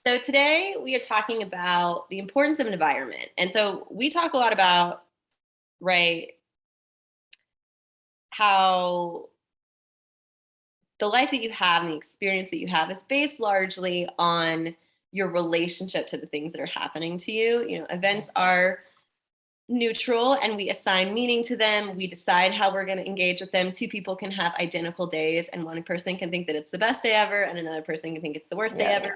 So today we are talking about the importance of an environment. And so we talk a lot about, right, how the life that you have and the experience that you have is based largely on your relationship to the things that are happening to you. Events are neutral and we assign meaning to them. We decide how we're going to engage with them. Two people can have identical days, and one person can think that it's the best day ever, and another person can think it's the worst day ever.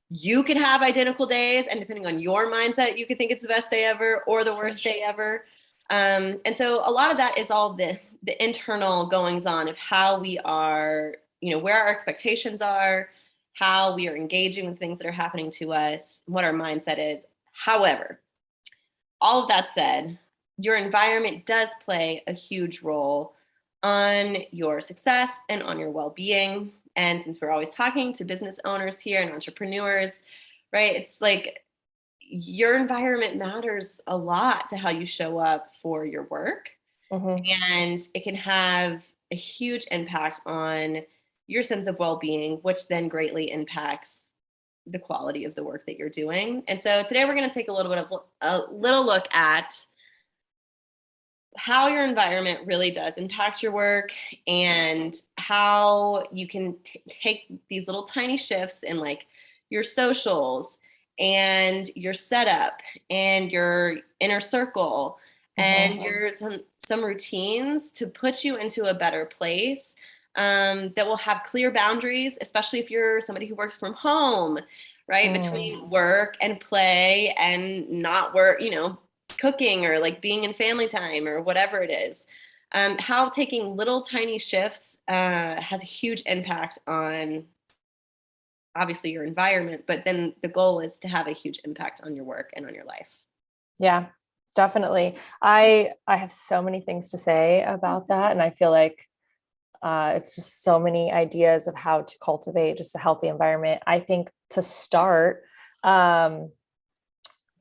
You could have identical days, and depending on your mindset, you could think it's the best day ever or the worst day ever. And so a lot of that is all the internal goings on of how we are, where our expectations are, how we are engaging with things that are happening to us, what our mindset is. However, all of that said, your environment does play a huge role on your success and on your well-being. And since we're always talking to business owners here and entrepreneurs, right, it's like your environment matters a lot to how you show up for your work. And it can have a huge impact on your sense of well-being, which then greatly impacts the quality of the work that you're doing. And so today we're going to take a little look at how your environment really does impact your work and how you can take these little tiny shifts in like your socials and your setup and your inner circle and your some routines to put you into a better place that will have clear boundaries, especially if you're somebody who works from home, right? Between work and play and not work, cooking or like being in family time or whatever it is. How taking little tiny shifts has a huge impact on obviously your environment, but then the goal is to have a huge impact on your work and on your life. Yeah, definitely. I have so many things to say about that. And I feel like it's just so many ideas of how to cultivate just a healthy environment. I think to start,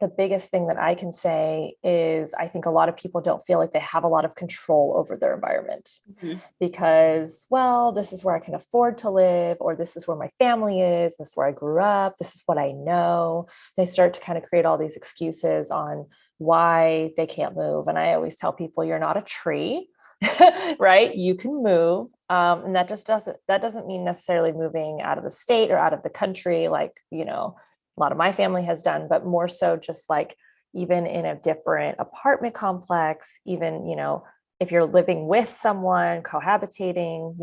the biggest thing that I can say is I think a lot of people don't feel like they have a lot of control over their environment because, well, this is where I can afford to live, or this is where my family is, this is where I grew up, this is what I know. They start to kind of create all these excuses on why they can't move. And I always tell people, you're not a tree. Right? You can move. And that doesn't mean necessarily moving out of the state or out of the country, like, a lot of my family has done, but more so just like even in a different apartment complex, even, if you're living with someone, cohabitating,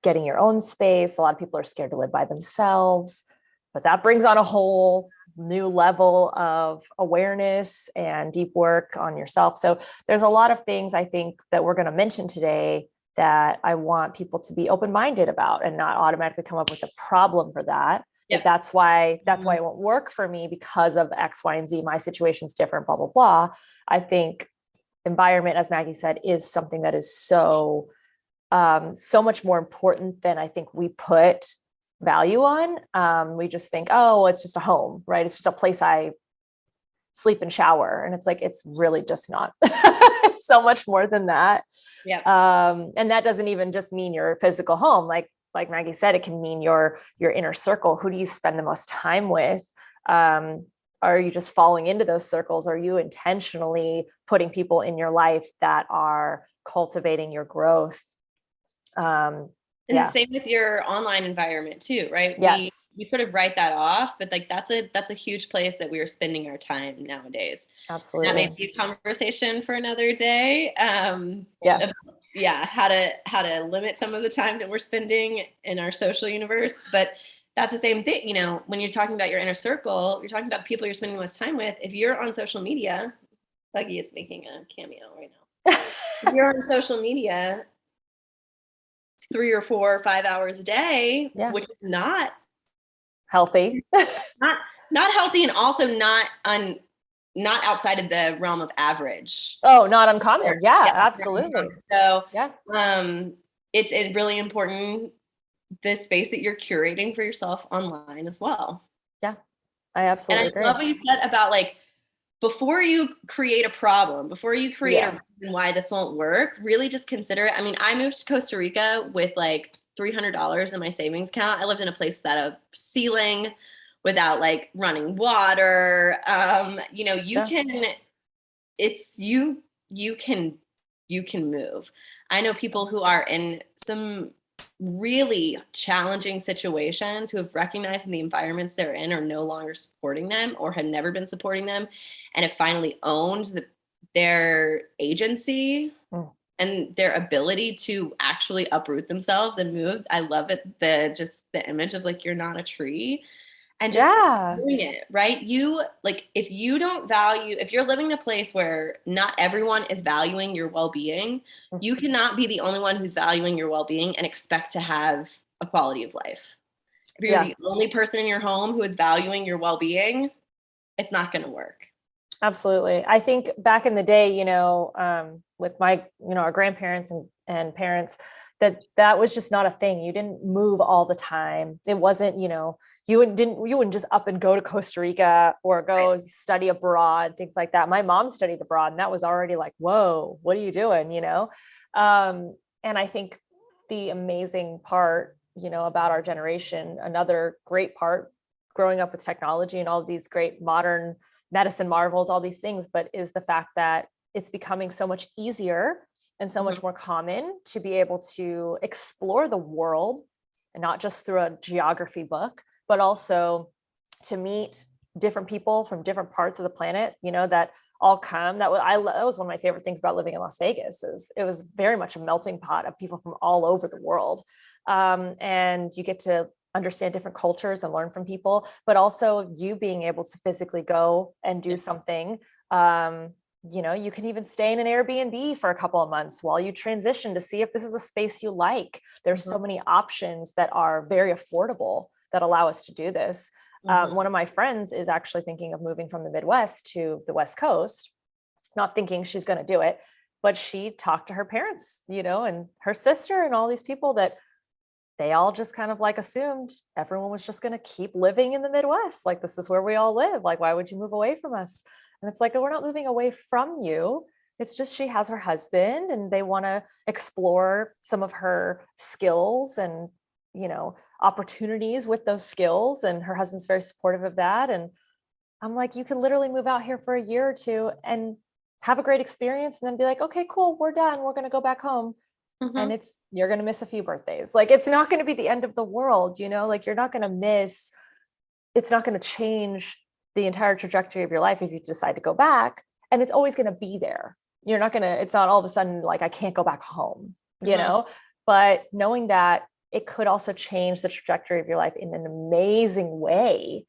getting your own space. A lot of people are scared to live by themselves, but that brings on a whole new level of awareness and deep work on yourself. So there's a lot of things I think that we're going to mention today that I want people to be open-minded about and not automatically come up with a problem for that. Yeah. That's why it won't work for me because of X, Y, and Z. My situation's different, blah, blah, blah. I think environment, as Maggie said, is something that is so much more important than I think we put value on. We just think, oh, it's just a home, right? It's just a place I sleep and shower. And it's like, it's really just not. It's so much more than that. Yeah. And that doesn't even just mean your physical home. Like Maggie said, it can mean your inner circle. Who do you spend the most time with? Are you just falling into those circles? Are you intentionally putting people in your life that are cultivating your growth? And same with your online environment too, right? Yes. We sort of write that off, but like that's a huge place that we are spending our time nowadays. Absolutely. That may be a conversation for another day. How to limit some of the time that we're spending in our social universe. But that's the same thing, when you're talking about your inner circle, you're talking about people you're spending the most time with. If you're on social media, Maggie is making a cameo right now. If you're on social media 3 or 4 or 5 hours a day, which is not healthy, not healthy, and also not outside of the realm of average. Oh, not uncommon. Yeah, absolutely. So it's really important, the space that you're curating for yourself online as well. Yeah, I absolutely agree. And I love what you said about like, before you create a problem, before you create a reason why this won't work, really just consider it. I mean, I moved to Costa Rica with like $300 in my savings account. I lived in a place without a ceiling, without like running water. You know, you Yeah. can, it's you can move. I know people who are in some really challenging situations who have recognized the environments they're in are no longer supporting them or have never been supporting them and have finally owned their agency Mm. and their ability to actually uproot themselves and move. I love it, the image of like you're not a tree and just Yeah. doing it, right? You like if you don't value, if you're living in a place where not everyone is valuing your well-being, you cannot be the only one who's valuing your well-being and expect to have a quality of life. If you're Yeah. the only person in your home who is valuing your well-being, it's not going to work. Absolutely. I think back in the day, with my, our grandparents and parents, that was just not a thing. You didn't move all the time. It wasn't, you wouldn't just up and go to Costa Rica or go study abroad, things like that. My mom studied abroad and that was already like, whoa, what are you doing? And I think the amazing part, about our generation, another great part growing up with technology and all of these great modern medicine marvels, all these things, but is the fact that it's becoming so much easier and so much more common to be able to explore the world and not just through a geography book, but also to meet different people from different parts of the planet, that all come. That was one of my favorite things about living in Las Vegas is it was very much a melting pot of people from all over the world. And you get to understand different cultures and learn from people, but also you being able to physically go and do something. You can even stay in an Airbnb for a couple of months while you transition to see if this is a space you like. There's so many options that are very affordable that allow us to do this. One of my friends is actually thinking of moving from the Midwest to the West Coast, not thinking she's going to do it, but she talked to her parents, and her sister and all these people that they all just kind of like assumed everyone was just going to keep living in the Midwest. Like, this is where we all live. Like, why would you move away from us? And it's like, we're not moving away from you. It's just, she has her husband and they want to explore some of her skills and, opportunities with those skills. And her husband's very supportive of that. And I'm like, you can literally move out here for a year or two and have a great experience and then be like, okay, cool, we're done. We're going to go back home. And you're going to miss a few birthdays. Like, it's not going to be the end of the world, like you're not going to miss, it's not going to change the entire trajectory of your life if you decide to go back, and it's always going to be there. You're not going to, it's not all of a sudden like, I can't go back home, but knowing that it could also change the trajectory of your life in an amazing way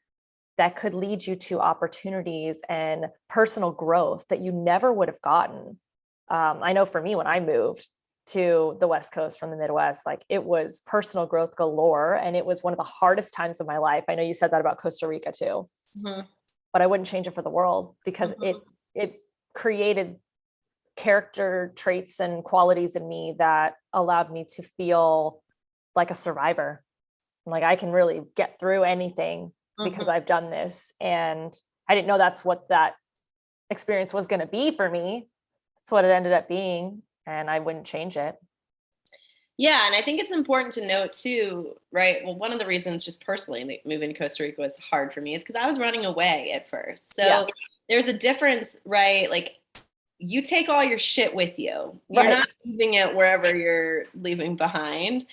that could lead you to opportunities and personal growth that you never would have gotten. I know for me, when I moved to the West Coast from the Midwest, like, it was personal growth galore. And it was one of the hardest times of my life. I know you said that about Costa Rica too, but I wouldn't change it for the world because it created character traits and qualities in me that allowed me to feel like a survivor. Like, I can really get through anything because I've done this. And I didn't know that's what that experience was going to be for me. That's what it ended up being. And I wouldn't change it. Yeah. And I think it's important to note too, right? Well, one of the reasons just personally moving to Costa Rica was hard for me is because I was running away at first. So there's a difference, right? Like, you take all your shit with you. You're not leaving it wherever you're leaving behind.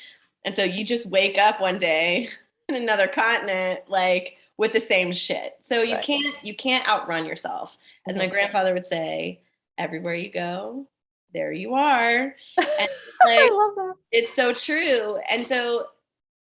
And so you just wake up one day in another continent, like, with the same shit. So you can't outrun yourself. As my grandfather would say, everywhere you go, there you are. And like, I love that. It's so true. And so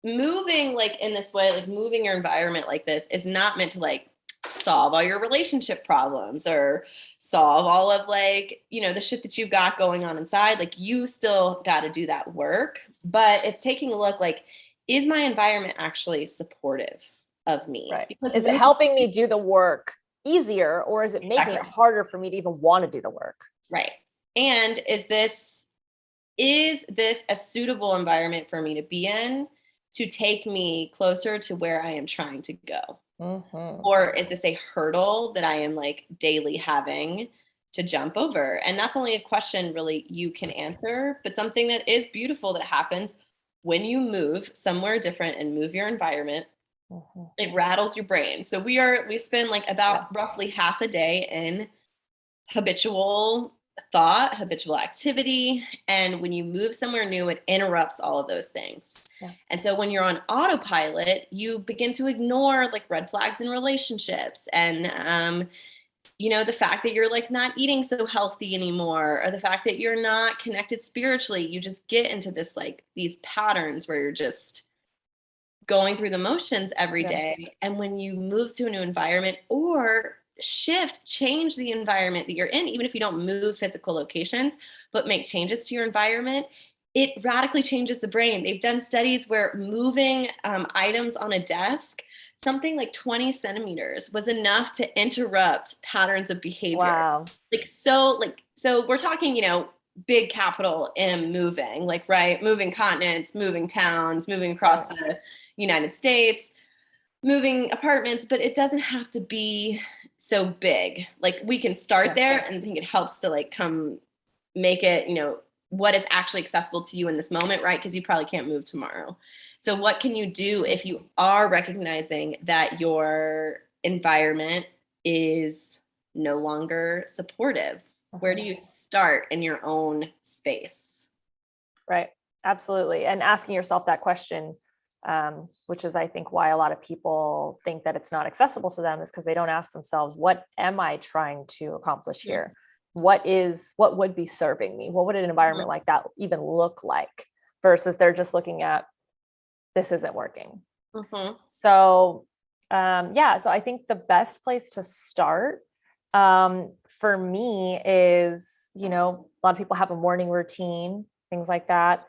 moving like in this way, like moving your environment like this is not meant to like solve all your relationship problems or solve all of like, the shit that you've got going on inside. Like, you still got to do that work, but it's taking a look like, is my environment actually supportive of me? Right. Because is it helping me do the work easier, or is it making it harder for me to even want to do the work? Right. And is this a suitable environment for me to be in to take me closer to where I am trying to go? Or is this a hurdle that I am like daily having to jump over? And that's only a question really you can answer, but something that is beautiful that happens when you move somewhere different and move your environment Mhm. It rattles your brain. So we spend like about roughly half a day in habitual thought, habitual activity. And when you move somewhere new, it interrupts all of those things. Yeah. And so when you're on autopilot, you begin to ignore like red flags in relationships and, the fact that you're like not eating so healthy anymore, or the fact that you're not connected spiritually. You just get into this like these patterns where you're just going through the motions every Yeah. day. And when you move to a new environment or change the environment that you're in, even if you don't move physical locations, but make changes to your environment, it radically changes the brain. They've done studies where moving items on a desk, something like 20 centimeters was enough to interrupt patterns of behavior. Wow. So we're talking, big capital M moving, like, right, moving continents, moving towns, moving across the United States, moving apartments, but it doesn't have to be so big. Like we can start there, and I think it helps to like make it, what is actually accessible to you in this moment, right? Because you probably can't move tomorrow. So what can you do if you are recognizing that your environment is no longer supportive? Where do you start in your own space? Right. Absolutely. And asking yourself that question, which is, I think, why a lot of people think that it's not accessible to them, is because they don't ask themselves, what am I trying to accomplish here? What would be serving me? What would an environment like that even look like? Versus they're just looking at, this isn't working. So, so I think the best place to start for me is, a lot of people have a morning routine, things like that.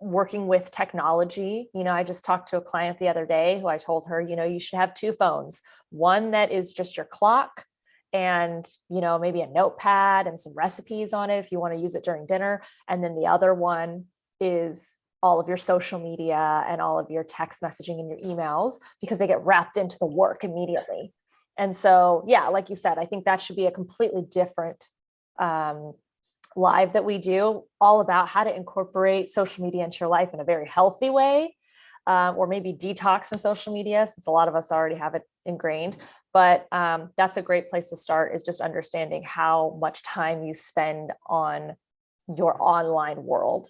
Working with technology. I just talked to a client the other day who I told her, you should have two phones, one that is just your clock and, maybe a notepad and some recipes on it if you want to use it during dinner. And then the other one is all of your social media and all of your text messaging and your emails, because they get wrapped into the work immediately. And so, like you said, I think that should be a completely different live that we do, all about how to incorporate social media into your life in a very healthy way, or maybe detox from social media, since a lot of us already have it ingrained. But that's a great place to start, is just understanding how much time you spend on your online world.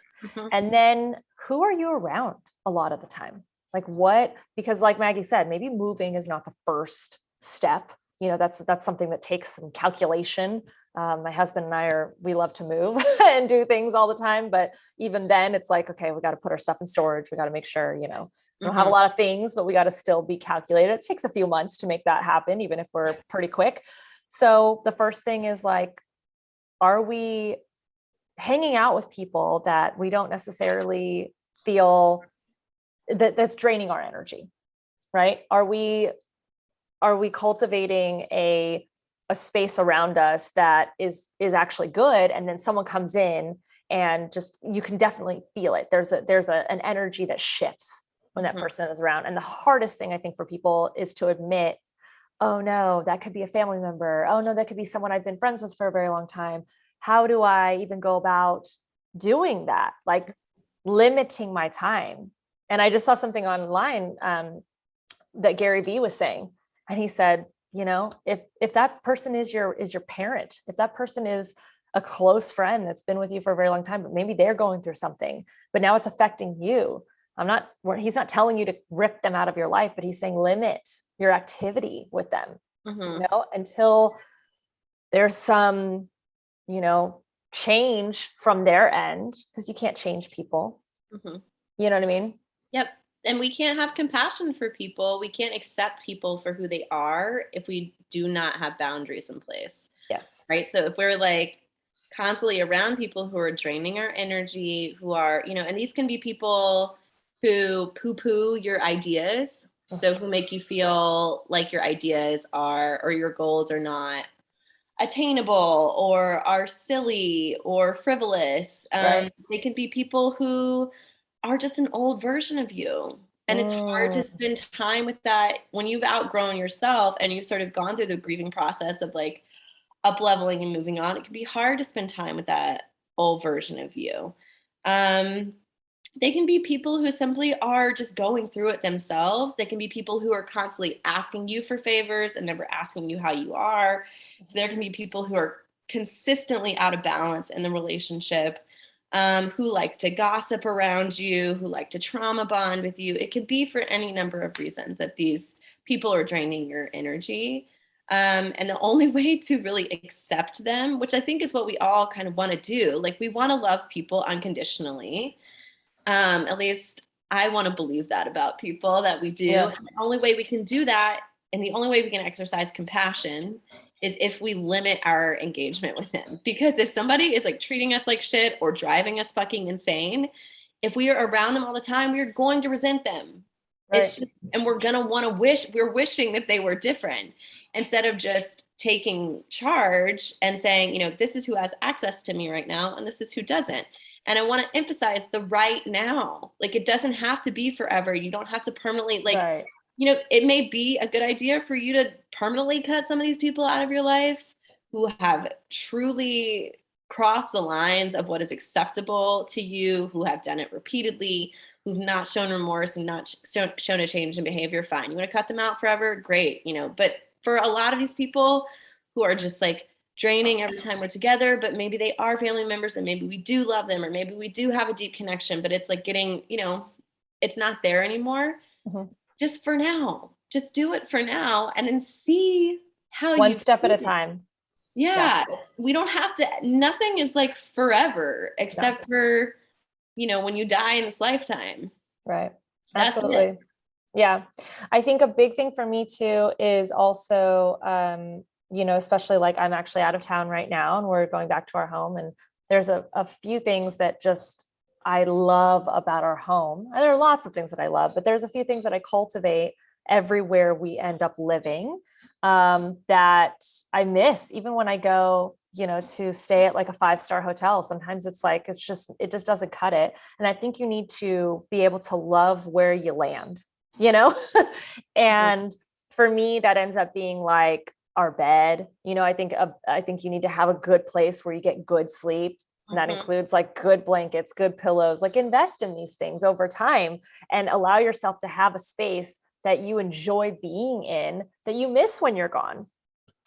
And then who are you around a lot of the time? Like what, because like Maggie said, maybe moving is not the first step. That's something that takes some calculation. My husband and we love to move and do things all the time. But even then it's like, okay, we got to put our stuff in storage. We got to make sure, we don't have a lot of things, but we got to still be calculated. It takes a few months to make that happen, even if we're pretty quick. So the first thing is like, are we hanging out with people that we don't necessarily feel that's draining our energy, right? Are we cultivating a space around us that is actually good? And then someone comes in and just, you can definitely feel it. There's an energy that shifts when that person is around. And the hardest thing I think for people is to admit, oh no, that could be a family member. Oh no, that could be someone I've been friends with for a very long time. How do I even go about doing that? Like limiting my time. And I just saw something online that Gary Vee was saying. And he said, if that person is your parent, if that person is a close friend that's been with you for a very long time, but maybe they're going through something, but now it's affecting you. He's not telling you to rip them out of your life, but he's saying limit your activity with them, until there's some, change from their end, because you can't change people. You know what I mean? Yep. And we can't have compassion for people. We can't accept people for who they are if we do not have boundaries in place. Yes. Right. So if we're like constantly around people who are draining our energy, who are, and these can be people who poo-poo your ideas. So who make you feel like your ideas or your goals are not attainable or are silly or frivolous. Right. They can be people who are just an old version of you. And it's hard to spend time with that when you've outgrown yourself and you've sort of gone through the grieving process of like up leveling and moving on. It can be hard to spend time with that old version of you. They can be people who simply are just going through it themselves. They can be people who are constantly asking you for favors and never asking you how you are. So there can be people who are consistently out of balance in the relationship, who like to gossip around you, who like to trauma bond with you. It can be for any number of reasons that these people are draining your energy. And the only way to really accept them, which I think is what we all kind of want to do, like we want to love people unconditionally. At least I want to believe that about people, that we do. Yeah. And the only way we can do that, and the only way we can exercise compassion, is if we limit our engagement with them. Because if somebody is like treating us like shit or driving us fucking insane, if we are around them all the time, we're going to resent them. Right. It's just, and we're going to want to we're wishing that they were different, instead of just taking charge and saying, you know, this is who has access to me right now, and this is who doesn't. And I want to emphasize the right now. Like, it doesn't have to be forever. You don't have to permanently, like, Right. you know, it may be a good idea for you to permanently cut some of these people out of your life who have truly crossed the lines of what is acceptable to you, who have done it repeatedly, who've not shown remorse, who've not shown a change in behavior. Fine. You want to cut them out forever? Great. You know, but for a lot of these people who are just like draining every time we're together, but maybe they are family members and maybe we do love them, or maybe we do have a deep connection, but it's like getting, you know, it's not there anymore. Mhm. Just for now, just do it for now, and then see how One you step at a feel. time. Yeah, we don't have to, nothing is like forever except for, you know, when you die in this lifetime. Right. That's Absolutely. it. Yeah. I think a big thing for me too is also, you know, especially like I'm actually out of town right now and we're going back to our home, and there's a few things that just I love about our home. And there are lots of things that I love, but there's a few things that I cultivate everywhere we end up living, that I miss even when I go, you know, to stay at like a 5-star hotel. Sometimes it's like, it just doesn't cut it. And I think you need to be able to love where you land, you know? And for me, that ends up being like our bed. You know, I think you need to have a good place where you get good sleep. And that includes like good blankets, good pillows, like invest in these things over time and allow yourself to have a space that you enjoy being in, that you miss when you're gone.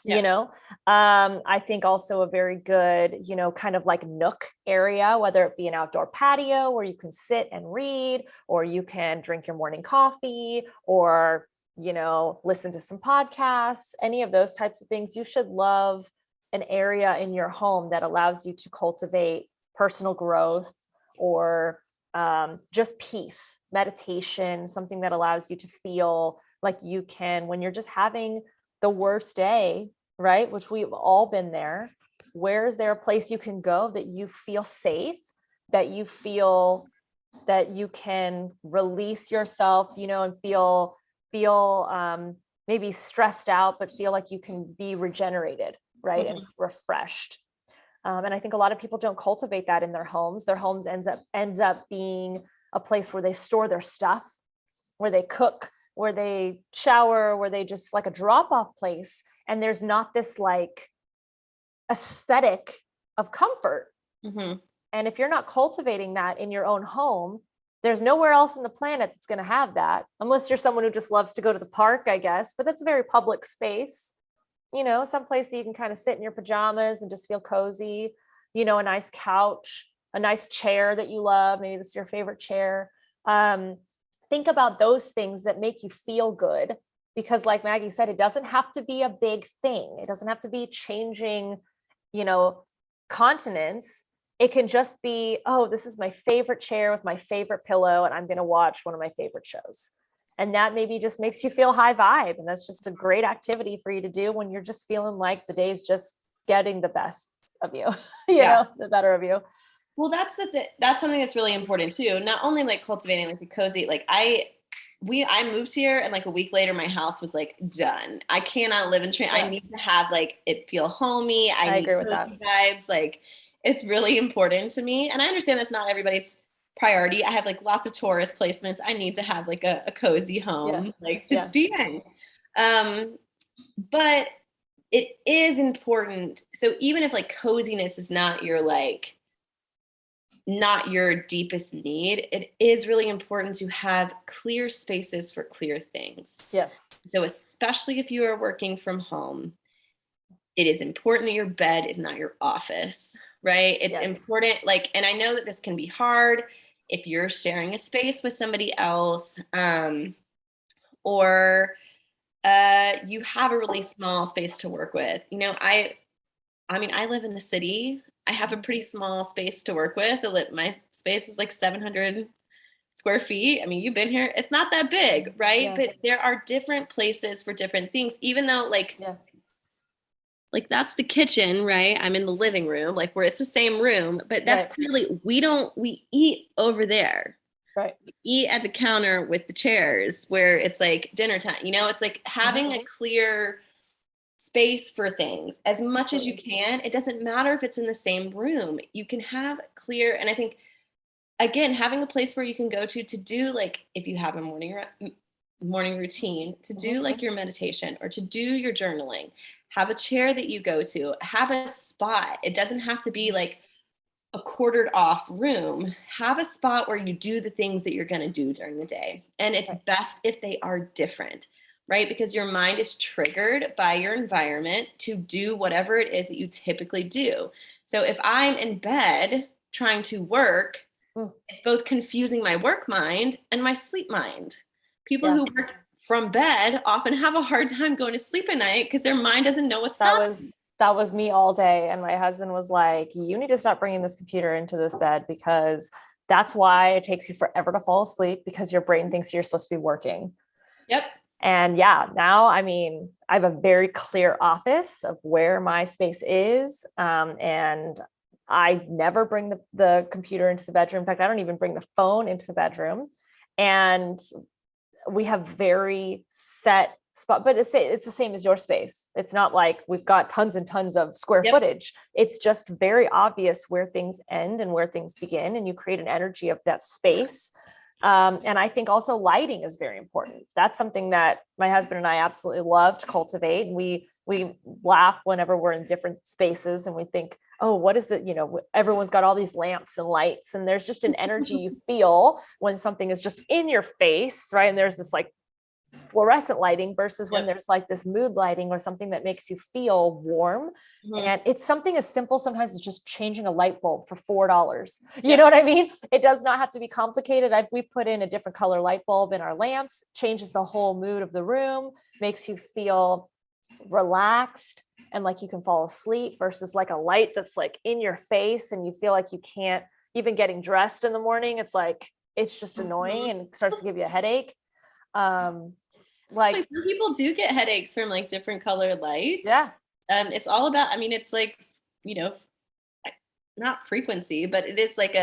Yeah. You know, I think also a very good, you know, kind of like nook area, whether it be an outdoor patio where you can sit and read, or you can drink your morning coffee, or, you know, listen to some podcasts, any of those types of things. You should love an area in your home that allows you to cultivate personal growth, or just peace, meditation, something that allows you to feel like you can, when you're just having the worst day, right? Which we've all been there. Where is there a place you can go that you feel safe, that you feel that you can release yourself, you know, and feel maybe stressed out, but feel like you can be regenerated, right? And refreshed. And I think a lot of people don't cultivate that in their homes. Their homes ends up being a place where they store their stuff, where they cook, where they shower, where they just like a drop-off place. And there's not this like aesthetic of comfort. And if you're not cultivating that in your own home, there's nowhere else on the planet that's going to have that, unless you're someone who just loves to go to the park, I guess. But that's a very public space. You know, someplace you can kind of sit in your pajamas and just feel cozy, you know, a nice couch, a nice chair that you love. Maybe this is your favorite chair. Think about those things that make you feel good, because like Maggie said, it doesn't have to be a big thing. It doesn't have to be changing, you know, continents. It can just be, oh, this is my favorite chair with my favorite pillow, and I'm going to watch one of my favorite shows. And that maybe just makes you feel high vibe. And that's just a great activity for you to do when you're just feeling like the day's just getting the best of you, you know, the better of you. Well, that's that's something that's really important too. Not only like cultivating like the cozy, like I moved here and like a week later my house was like done. I cannot live in Trent. I need to have like it feel homey. I need agree with cozy that. vibes. Like it's really important to me. And I understand that's not everybody's priority. I have like lots of tourist placements. I need to have like a cozy home like to be in. But it is important. So even if like coziness is not your like not your deepest need, it is really important to have clear spaces for clear things. Yes. So especially if you are working from home, it is important that your bed is not your office, right? It's Yes. important, like, and I know that this can be hard if you're sharing a space with somebody else, or you have a really small space to work with. You know, I mean, I live in the city. I have a pretty small space to work with. My space is like 700 square feet. I mean, you've been here. It's not that big, right? Yeah. But there are different places for different things, even though Yeah. like that's the kitchen, right? I'm in the living room, like where it's the same room, but that's Right. clearly we eat over there. Right. We eat at the counter with the chairs where it's like dinner time. You know, it's like having a clear space for things as much as you can. It doesn't matter if it's in the same room. You can have clear, and I think again, having a place where you can go to do, like, if you have a morning routine, to do like your meditation or to do your journaling, have a chair that you go to, have a spot. It doesn't have to be like a quartered off room. Have a spot where you do the things that you're going to do during the day. And it's best if they are different, right? Because your mind is triggered by your environment to do whatever it is that you typically do. So if I'm in bed trying to work, it's both confusing my work mind and my sleep mind. People who work from bed often have a hard time going to sleep at night because their mind doesn't know what's happening. That was me all day. And my husband was like, you need to stop bringing this computer into this bed, because that's why it takes you forever to fall asleep, because your brain thinks you're supposed to be working. Yep. And yeah, now, I mean, I have a very clear office of where my space is. And I never bring the computer into the bedroom. In fact, I don't even bring the phone into the bedroom. And we have very set spot, but it's the same as your space. It's not like we've got tons and tons of square footage. It's just very obvious where things end and where things begin, and you create an energy of that space. And I think also lighting is very important. That's something that my husband and I absolutely love to cultivate. We laugh whenever we're in different spaces and we think, oh, what is it? You know, everyone's got all these lamps and lights, and there's just an energy you feel when something is just in your face, right? And there's this like fluorescent lighting versus when there's like this mood lighting or something that makes you feel warm. And it's something as simple sometimes as just changing a light bulb for $4. You know what I mean? It does not have to be complicated. We put in a different color light bulb in our lamps, changes the whole mood of the room, makes you feel relaxed and like you can fall asleep, versus like a light that's like in your face and you feel like you can't, even getting dressed in the morning, it's like it's just annoying and starts to give you a headache. Like some people do get headaches from like different colored lights. Yeah. It's all about, I mean, it's like, you know, not frequency, but it is like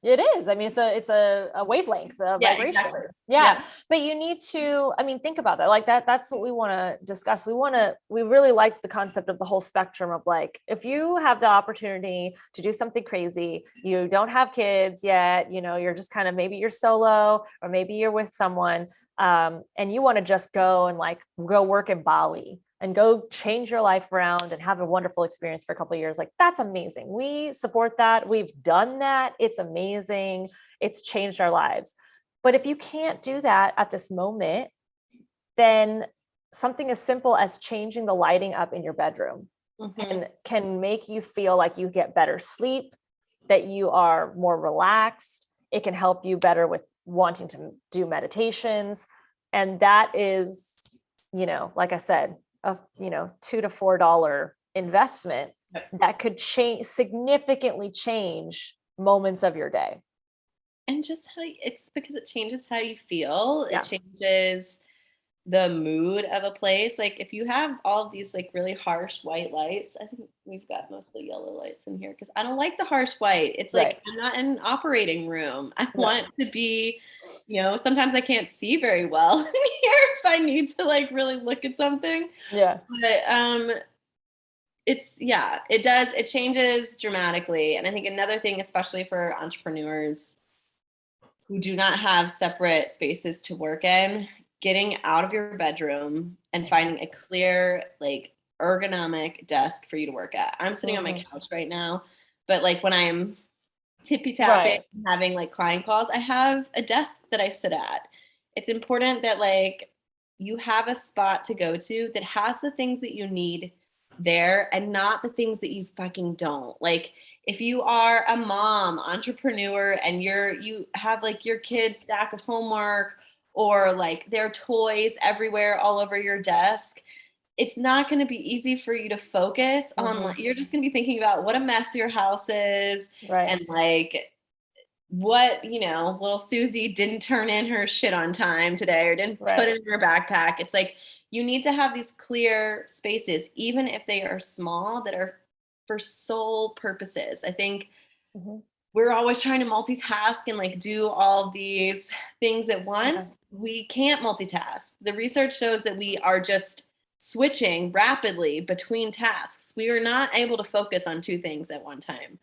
it is. I mean, it's a wavelength, a vibration. Exactly. Yeah. But you need to, I mean, think about that. Like that's what we want to discuss. We really like the concept of the whole spectrum of like, if you have the opportunity to do something crazy, you don't have kids yet, you know, you're just kind of, maybe you're solo or maybe you're with someone, and you want to just go and like go work in Bali and go change your life around and have a wonderful experience for a couple of years. Like, that's amazing. We support that. We've done that. It's amazing. It's changed our lives. But if you can't do that at this moment, then something as simple as changing the lighting up in your bedroom can make you feel like you get better sleep, that you are more relaxed. It can help you better with wanting to do meditations. And that is, you know, like I said, a, you know, $2 to $4 investment that could significantly change moments of your day. And just it's because it changes how you feel. Yeah. It changes the mood of a place. Like if you have all of these like really harsh white lights, I think we've got mostly yellow lights in here because I don't like the harsh white. It's like, I'm not in an operating room. I want to be, you know, sometimes I can't see very well in here if I need to like really look at something. Yeah. But it changes dramatically. And I think another thing, especially for entrepreneurs who do not have separate spaces to work in, getting out of your bedroom and finding a clear, like ergonomic desk for you to work at. I'm sitting on my couch right now, but like when I'm tippy tapping, having like client calls. I have a desk that I sit at. It's important that like you have a spot to go to that has the things that you need there and not the things that you fucking don't. Like if you are a mom, entrepreneur, and you have like your kids' stack of homework or like their toys everywhere all over your desk, it's not going to be easy for you to focus on like, you're just going to be thinking about what a mess your house is and like what, little Susie didn't turn in her shit on time today or didn't put it in her backpack. It's like you need to have these clear spaces, even if they are small, that are for sole purposes. I think we're always trying to multitask and like do all these things at once. We can't multitask. The research shows that we are just switching rapidly between tasks. We are not able to focus on two things at one time.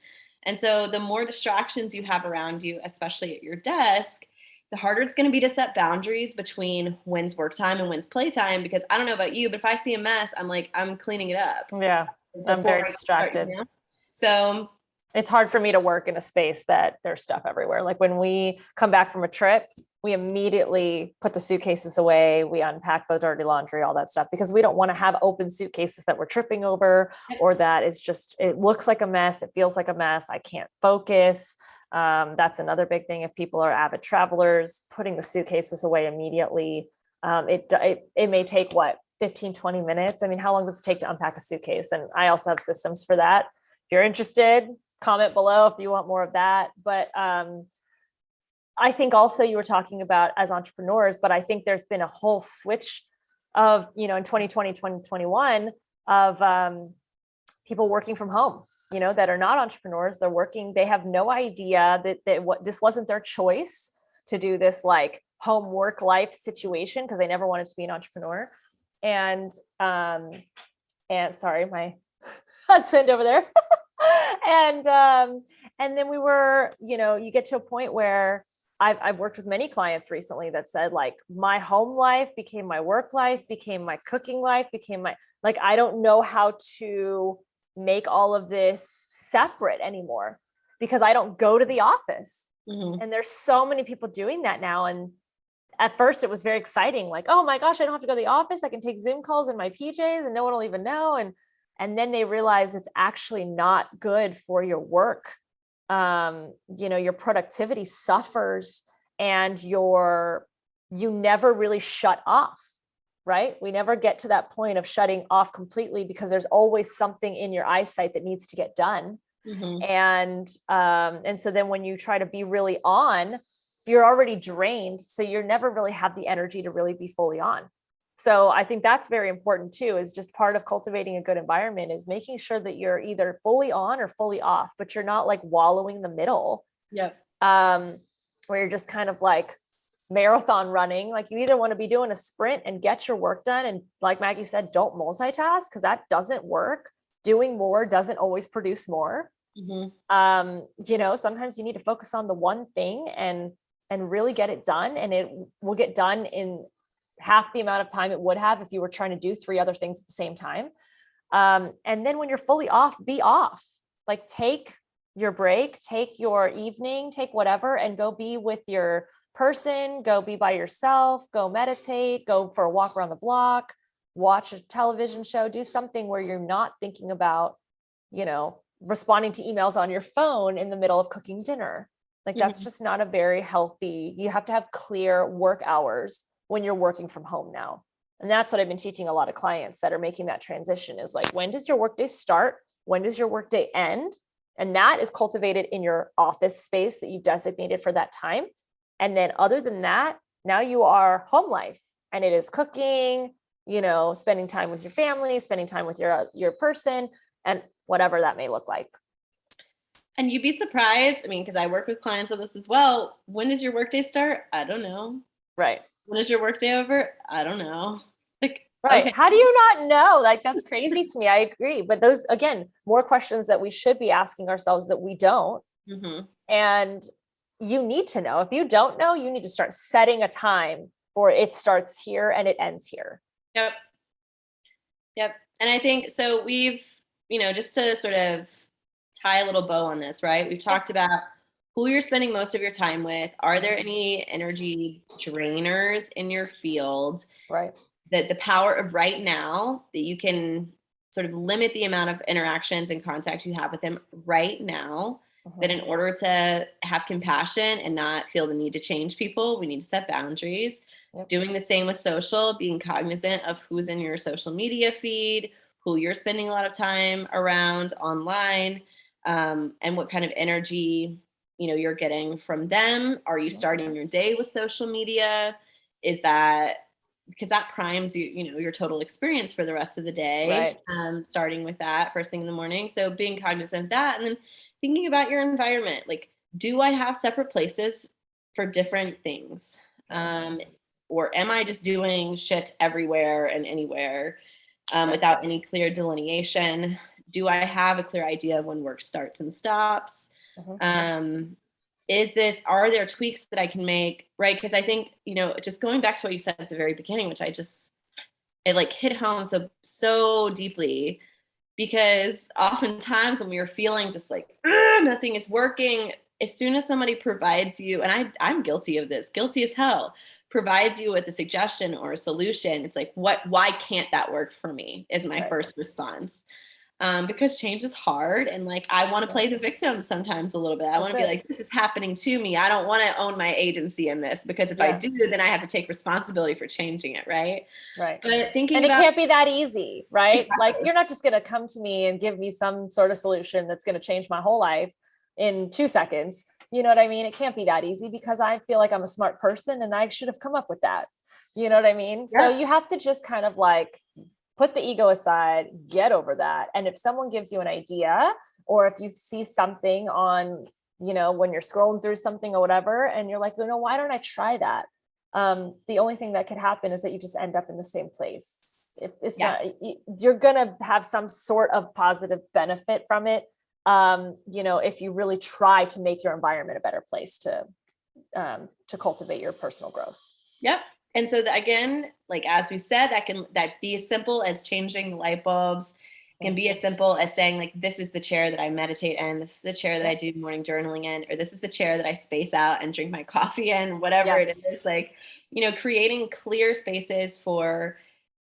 And so the more distractions you have around you, especially at your desk, the harder it's going to be to set boundaries between when's work time and when's playtime. Because I don't know about you, but if I see a mess, I'm like, I'm cleaning it up. Yeah, I'm very distracted. So it's hard for me to work in a space that there's stuff everywhere. Like when we come back from a trip, we immediately put the suitcases away. We unpack the dirty laundry, all that stuff, because we don't want to have open suitcases that we're tripping over, or that it's just, it looks like a mess. It feels like a mess. I can't focus. That's another big thing. If people are avid travelers, putting the suitcases away immediately. It may take 15, 20 minutes. I mean, how long does it take to unpack a suitcase? And I also have systems for that. If you're interested, comment below if you want more of that. But I think also you were talking about as entrepreneurs, but I think there's been a whole switch of, in 2020, 2021 of people working from home, that are not entrepreneurs. They're working, they have no idea that this wasn't their choice to do this like home work life situation, because they never wanted to be an entrepreneur. And sorry, my husband over there. And then we were, you get to a point where I've worked with many clients recently that said like my home life became my work life, became my cooking life, became my, like, I don't know how to make all of this separate anymore because I don't go to the office. And there's so many people doing that now. And at first it was very exciting. Like, oh my gosh, I don't have to go to the office. I can take Zoom calls in my PJs and no one will even know. And then they realize it's actually not good for your work. Your productivity suffers and you never really shut off, right? We never get to that point of shutting off completely because there's always something in your eyesight that needs to get done. And so then when you try to be really on, you're already drained. So you never really have the energy to really be fully on. So I think that's very important too, is just part of cultivating a good environment is making sure that you're either fully on or fully off, but you're not like wallowing in the middle. Where you're just kind of like marathon running. Like you either want to be doing a sprint and get your work done. And like Maggie said, don't multitask because that doesn't work. Doing more doesn't always produce more. Sometimes you need to focus on the one thing and really get it done. And it will get done in half the amount of time it would have if you were trying to do 3 other things at the same time. And then when you're fully off, be off, like take your break, take your evening, take whatever, and go be with your person, go be by yourself, go meditate, go for a walk around the block, watch a television show, do something where you're not thinking about, responding to emails on your phone in the middle of cooking dinner. Like that's just not a very healthy, you have to have clear work hours when you're working from home now. And that's what I've been teaching a lot of clients that are making that transition is like, when does your workday start? When does your workday end? And that is cultivated in your office space that you've designated for that time. And then other than that, now you are home life and it is cooking, spending time with your family, spending time with your person and whatever that may look like. And you'd be surprised. I mean, because I work with clients on this as well. When does your workday start? I don't know. Right. When is your workday over? I don't know. Like, right. Okay. How do you not know? Like, that's crazy to me. I agree. But those, again, more questions that we should be asking ourselves that we don't. And you need to know. If you don't know, you need to start setting a time for it starts here and it ends here. Yep. And I think, so we've, just to sort of tie a little bow on this, right? We've talked about who you're spending most of your time with. Are there any energy drainers in your field? Right. That the power of right now, that you can sort of limit the amount of interactions and contact you have with them right now, that in order to have compassion and not feel the need to change people, we need to set boundaries. Yep. Doing the same with social, being cognizant of who's in your social media feed, who you're spending a lot of time around online, and what kind of energy, you're getting from them. Are you starting your day with social media? Is that because that primes your total experience for the rest of the day, Right. starting with that first thing in the morning. So being cognizant of that, and then thinking about your environment, like, do I have separate places for different things? Or am I just doing shit everywhere and anywhere, without any clear delineation? Do I have a clear idea of when work starts and stops? Are there tweaks that I can make? Right. Because I think, just going back to what you said at the very beginning, which it like hit home so deeply, because oftentimes when we are feeling just like, nothing is working, as soon as somebody provides you, and I'm guilty of this, guilty as hell, provides you with a suggestion or a solution, it's like, why can't that work for me, is my first response. Because change is hard, and like, I want to play the victim sometimes a little bit. I want to be like, this is happening to me. I don't want to own my agency in this, because if I do, then I have to take responsibility for changing it. Right. But And it can't be that easy, right? Exactly. Like, you're not just going to come to me and give me some sort of solution that's going to change my whole life in 2 seconds. You know what I mean? It can't be that easy, because I feel like I'm a smart person and I should have come up with that. You know what I mean? Yeah. So you have to just kind of like put the ego aside, get over that. And if someone gives you an idea, or if you see something on, when you're scrolling through something or whatever, and you're like, why don't I try that? The only thing that could happen is that you just end up in the same place. It's not, you're going to have some sort of positive benefit from it. If you really try to make your environment a better place to cultivate your personal growth. Yep. And so again, like, as we said, that be as simple as changing light bulbs, can be as simple as saying, like, this is the chair that I meditate in, this is the chair that I do morning journaling in, or this is the chair that I space out and drink my coffee in, whatever it is. Like, creating clear spaces for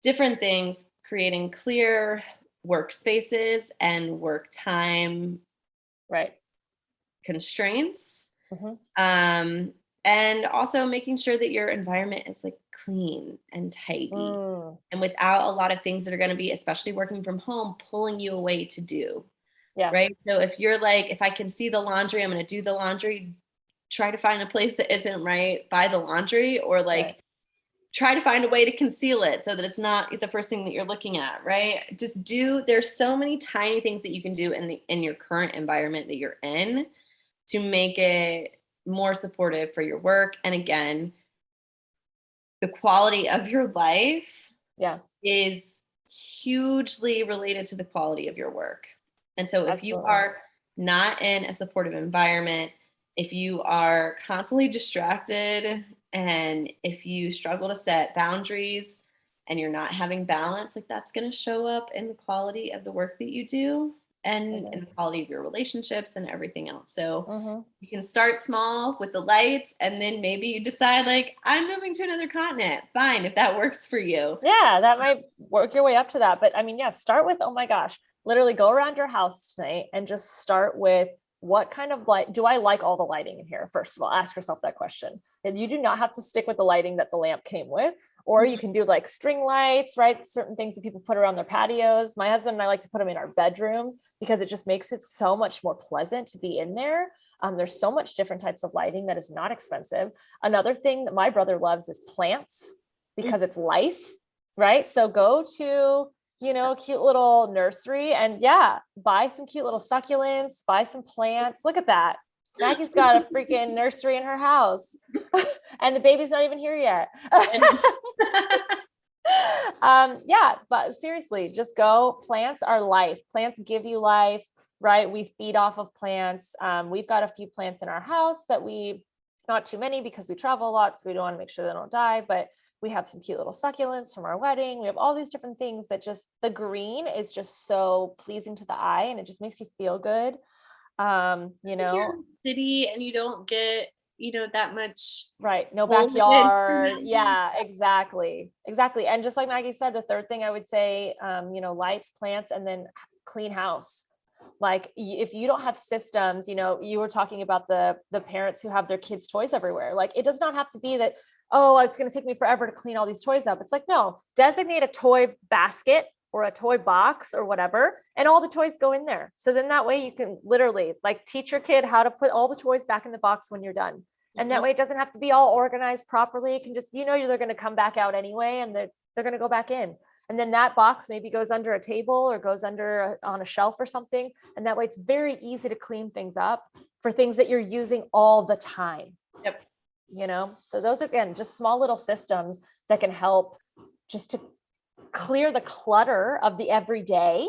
different things, creating clear workspaces and work time constraints. And also making sure that your environment is like clean and tidy, and without a lot of things that are going to be, especially working from home, pulling you away to do. Right. So if you're like, if I can see the laundry, I'm going to do the laundry. Try to find a place that isn't right by the laundry, or like try to find a way to conceal it so that it's not the first thing that you're looking at. Right. There's so many tiny things that you can do in your current environment that you're in to make it more supportive for your work. And again, the quality of your life is hugely related to the quality of your work. And so if you are not in a supportive environment, if you are constantly distracted, and if you struggle to set boundaries and you're not having balance, like, that's going to show up in the quality of the work that you do, and in the quality of your relationships and everything else. So you can start small with the lights, and then maybe you decide, like, I'm moving to another continent. Fine, if that works for you. Yeah, that might work your way up to that. But I mean, start with, oh my gosh, literally go around your house tonight and just start with, what kind of light do I like? All the lighting in here? First of all, ask yourself that question. And you do not have to stick with the lighting that the lamp came with, or you can do like string lights, right? Certain things that people put around their patios. My husband and I like to put them in our bedroom, because it just makes it so much more pleasant to be in there. There's so much different types of lighting that is not expensive. Another thing that my brother loves is plants, because it's life, right? So go to, cute little nursery and buy some cute little succulents, buy some plants. Look at that. Maggie's got a freaking nursery in her house and the baby's not even here yet. But seriously, just go. Plants are life. Plants give you life, right? We feed off of plants. We've got a few plants in our house that not too many, because we travel a lot, so we don't want to make sure they don't die, but we have some cute little succulents from our wedding. We have all these different things that just, the green is just so pleasing to the eye, and it just makes you feel good. You If you're know, in the city and you don't get, that much right. No golden backyard. around you. Yeah, exactly. Exactly. And just like Maggie said, the third thing I would say, lights, plants, and then clean house. Like if you don't have systems, you were talking about the parents who have their kids' toys everywhere. Like it does not have to be that, oh, it's going to take me forever to clean all these toys up. It's like, no, designate a toy basket or a toy box or whatever, and all the toys go in there. So then that way you can literally like teach your kid how to put all the toys back in the box when you're done. And that way it doesn't have to be all organized properly. It can just, they're going to come back out anyway, and they're going to go back in. And then that box maybe goes under a table or goes on a shelf or something. And that way it's very easy to clean things up for things that you're using all the time. Yep. So those are, again, just small little systems that can help just to clear the clutter of the everyday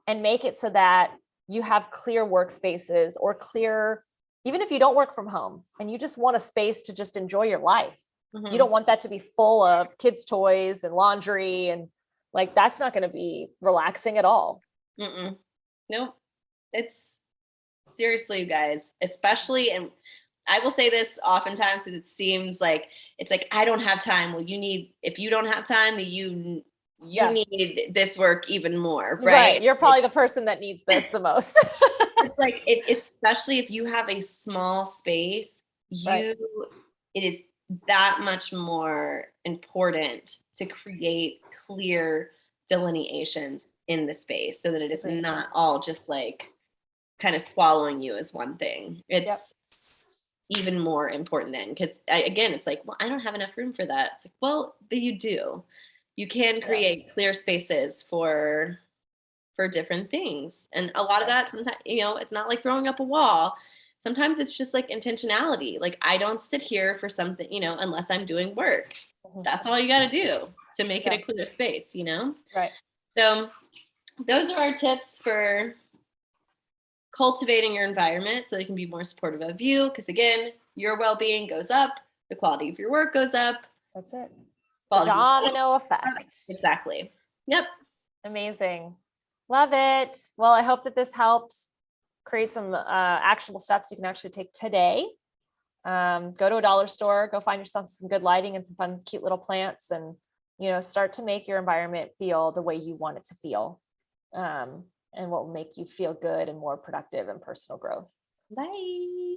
and make it so that you have clear workspaces or clear, even if you don't work from home and you just want a space to just enjoy your life. You don't want that to be full of kids' toys and laundry, and like that's not going to be relaxing at all. Nope. It's seriously, you guys, especially, and I will say this oftentimes, that it seems like it's like, I don't have time. Well, if you don't have time, you need this work even more, right? You're probably the person that needs this the most. It's like, especially if you have a small space, Right. it is that much more important to create clear delineations in the space so that it is not all just like kind of swallowing you as one thing. It's even more important then, because again, it's like, well, I don't have enough room for that. It's like, well, but you do. You can create clear spaces for different things, and a lot of that sometimes, it's not like throwing up a wall. Sometimes it's just like intentionality. Like, I don't sit here for something, unless I'm doing work. That's all you got to do to make it a clear space, Right. So those are our tips for cultivating your environment so they can be more supportive of you, because again, your well-being goes up, the quality of your work goes up. That's it. The domino effect. Exactly. Yep. Amazing. Love it. Well, I hope that this helps create some actionable steps you can actually take today. Go to a dollar store, go find yourself some good lighting and some fun, cute little plants, and, start to make your environment feel the way you want it to feel. And what will make you feel good and more productive and personal growth. Bye.